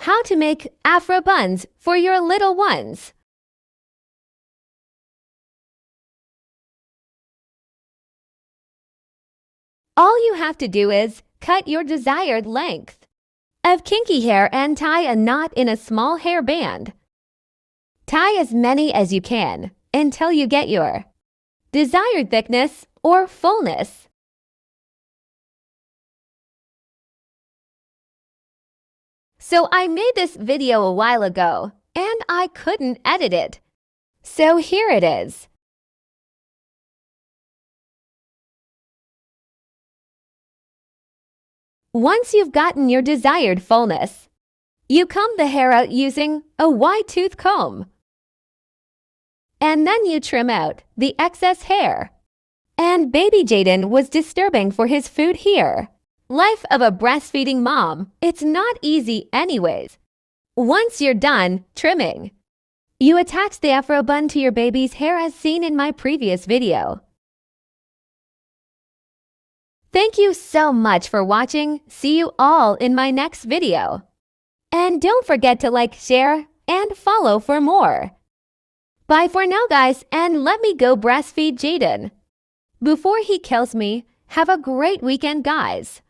How to make afro buns for your little ones. All you have to do is cut your desired length of kinky hair and tie a knot in a small hair band. Tie as many as you can until you get your desired thickness or fullness. So I made this video a while ago and I couldn't edit it. So here it is. Once you've gotten your desired fullness, you comb the hair out using a wide tooth comb. And then you trim out the excess hair. And baby Jaden was disturbing for his food here. Life of a breastfeeding mom, it's not easy anyways. Once you're done trimming, you attach the afro bun to your baby's hair as seen in my previous video. Thank you so much for watching. See you all in my next video. And don't forget to like, share, and follow for more. Bye for now, guys, and let me go breastfeed Jaden before he kills me. Have a great weekend, guys.